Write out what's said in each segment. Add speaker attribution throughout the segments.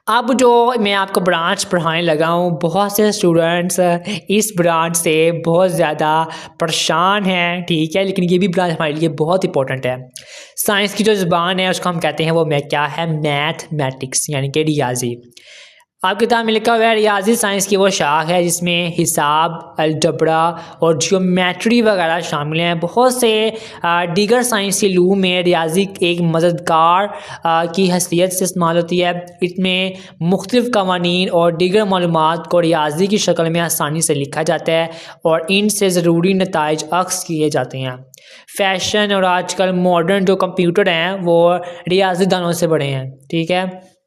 Speaker 1: अब जो मैं आपको ब्रांच पढ़ाने लगा हूँ, बहुत से स्टूडेंट्स इस ब्रांच से बहुत ज़्यादा परेशान हैं, ठीक है। लेकिन ये भी ब्रांच हमारे लिए बहुत इंपॉर्टेंट है। साइंस की जो ज़ुबान है उसको हम कहते हैं वो क्या है, मैथमेटिक्स यानी कि रियाजी। आपकी किताब में लिखा हुआ है रियाजी साइंस की वो शाख है जिसमें हिसाब, अलजबरा और जियोमेट्री वगैरह शामिल हैं। बहुत से दीगर साइंस के इल्मों में रियाजी एक मददगार की हैसियत से इस्तेमाल होती है। इसमें मुख्तलिफ कवानीन और दीगर मालूमात को रियाजी की शक्ल में आसानी से लिखा जाता है और इनसे ज़रूरी नताइज अक्स किए जाते हैं। फैशन और आजकल मॉडर्न जो कंप्यूटर हैं वो रियाजी दानों से बड़े हैं, ठीक है।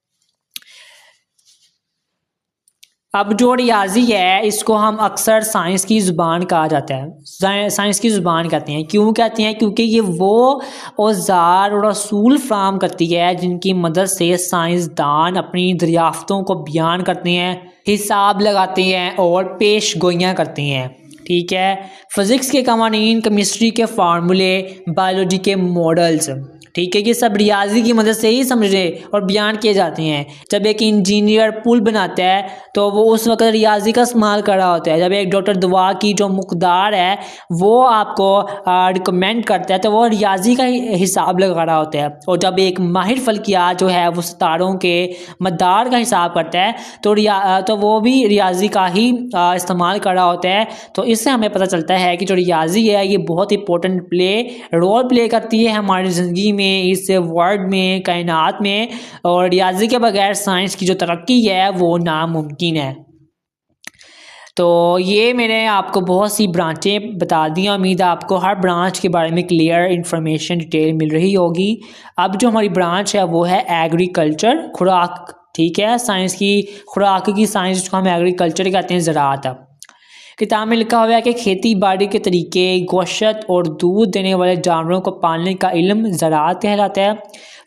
Speaker 1: अब जो रियाजी है इसको हम अक्सर साइंस की ज़ुबान कहा जाता है, साइंस की ज़ुबान कहते हैं। क्यों कहते हैं? क्योंकि ये वो औज़ार और असूल फ़राहम करती है जिनकी मदद से साइंसदान अपनी दरियाफ़तों को बयान करते हैं, हिसाब लगाते हैं और पेश गोइयाँ करते हैं, ठीक है। फ़िज़िक्स के कवानीन, केमिस्ट्री के फार्मूले, बायोलॉजी के मॉडल्स, ठीक है, ये सब रियाजी की मदद से ही समझे और बयान किए जाते हैं। जब एक इंजीनियर पुल बनाता है तो वो उस वक्त रियाजी का इस्तेमाल कर रहा होता है। जब एक डॉक्टर दवा की जो मुकदार है वो आपको रिकमेंड करता है तो वो रियाजी का हिसाब लगा रहा होता है। और जब एक माहिर फल्कियात जो है वो सितारों के मदार का हिसाब करता है तो वो भी रियाजी का ही इस्तेमाल कर रहा होता है। तो इससे हमें पता चलता है कि जो रियाजी है ये बहुत इंपॉर्टेंट रोल प्ले करती है हमारी ज़िंदगी में, इस वर्ल्ड में, कायनात में। और रियाजी के बगैर साइंस की जो तरक्की है वो नामुमकिन है। तो ये मैंने आपको बहुत सी ब्रांचें बता दी। उम्मीद है आपको हर ब्रांच के बारे में क्लियर इन्फॉर्मेशन डिटेल मिल रही होगी। अब जो हमारी ब्रांच है वो है एग्रीकल्चर, खुराक, ठीक है। साइंस की खुराक की साइंस जिसको हम एग्रीकल्चर कहते हैं, ज़राअत। किताब में लिखा हुआ है कि खेती बाड़ी के तरीके, गोश्त और दूध देने वाले जानवरों को पालने का इल्म ज़राअत कहलाता है।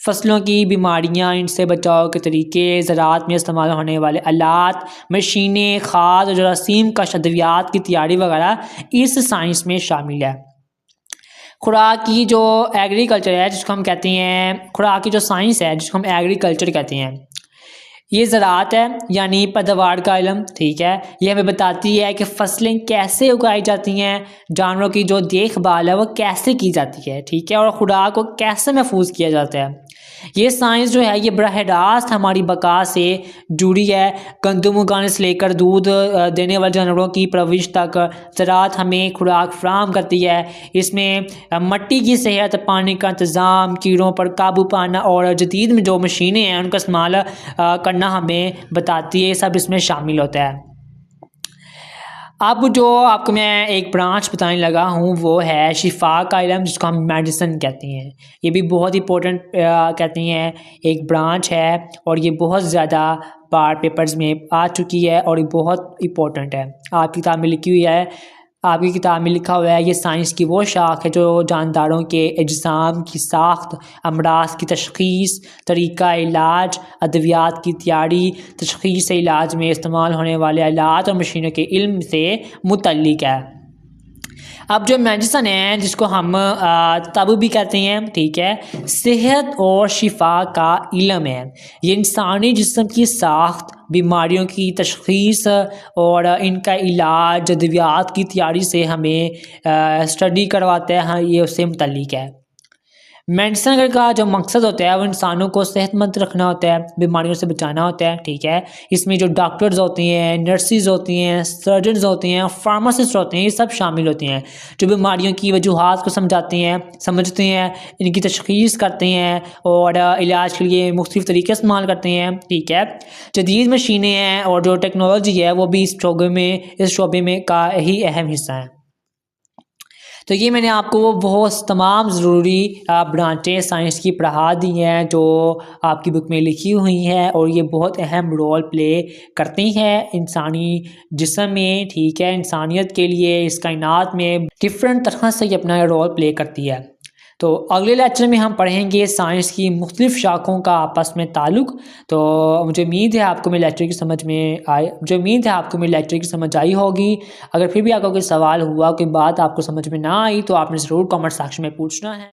Speaker 1: फसलों की बीमारियां, इनसे बचाव के तरीके, ज़राअत में इस्तेमाल होने वाले आलात, मशीनें, खाद और जरासीम का अद्वियात की तैयारी वगैरह इस साइंस में शामिल है। खुराक की जो एग्रीकल्चर है जिसको हम कहते हैं, खुराक की जो साइंस है जिसको हम एग्रीकल्चर कहते हैं, ये ज़राअत है यानी पैदावार का इल्म, ठीक है। ये हमें बताती है कि फसलें कैसे उगाई जाती हैं, जानवरों की जो देखभाल है वो कैसे की जाती है, ठीक है, और खुराक को कैसे महफूज किया जाता है। ये साइंस जो है ये बराह रास्त हमारी बका से जुड़ी है। गंदम उगाने से लेकर दूध देने वाले जानवरों की परवरिश तक ज़राअत हमें खुराक फराहम करती है। इसमें मट्टी की सेहत, पानी का इंतज़ाम, कीड़ों पर काबू पाना और जदीद में जो मशीनें हैं उनका इस्तेमाल करना हमें बताती है। सब इसमें शामिल होता है। अब जो आपको मैं एक ब्रांच बताने लगा हूँ वो है शिफा का इल्म जिसको हम मेडिसिन कहते हैं। ये भी बहुत इंपॉर्टेंट कहते हैं एक ब्रांच है और ये बहुत ज़्यादा बार पेपर्स में आ चुकी है और ये बहुत इंपॉर्टेंट है। आपकी किताब में लिखी हुई है, आपकी किताब में लिखा हुआ है ये साइंस की वो शाख है जो जानदारों के अजसाम की साख्त, अमराज की तशख़ीस, तरीक़ा इलाज, अद्वियात की तैयारी, तशख़ीस इलाज में इस्तेमाल होने वाले आलात और मशीनों के इल्म से मुतल्लिक़ है। अब जो मेडिसिन है जिसको हम तब भी कहते हैं, ठीक है, सेहत और शिफा का इल्म है। ये इंसानी जिस्म की साख्त, बीमारियों की तशख़ीस और इनका इलाज, अद्वियात की तैयारी से हमें स्टडी करवाता है। हाँ, ये उससे मुतल्लिक़ है। मेडिसिन का जो मकसद होता है वो इंसानों को सेहतमंद रखना होता है, बीमारियों से बचाना होता है, ठीक है। इसमें जो डॉक्टर्स होते हैं, नर्सिस होती हैं, सर्जन्स होते हैं, फार्मासिस्ट होते हैं, ये सब शामिल होते हैं जो बीमारियों की वजूहात को समझते हैं, इनकी तशख़ीस करते हैं और इलाज के लिए मुख्तलिफ़ तरीके इस्तेमाल करते हैं, ठीक है। जदीद मशीनें हैं और जो टेक्नोलॉजी है वो भी इस शोबे में का ही अहम हिस्सा है। तो ये मैंने आपको वो बहुत तमाम ज़रूरी ब्रांचें साइंस की पढ़ा दी हैं जो आपकी बुक में लिखी हुई हैं और ये बहुत अहम रोल प्ले करती हैं इंसानी जिस्म में, ठीक है। इंसानियत के लिए इस कायनात में डिफरेंट तरह से ये अपना रोल प्ले करती है। तो अगले लेक्चर में हम पढ़ेंगे साइंस की मुख्तलिफ़ शाखों का आपस में ताल्लुक़। तो मुझे उम्मीद है आपको मेरे लेक्चर की समझ आई होगी। अगर फिर भी आपका कोई सवाल हुआ, कोई बात आपको समझ में ना आई तो आपने ज़रूर कमेंट सेक्शन में पूछना है।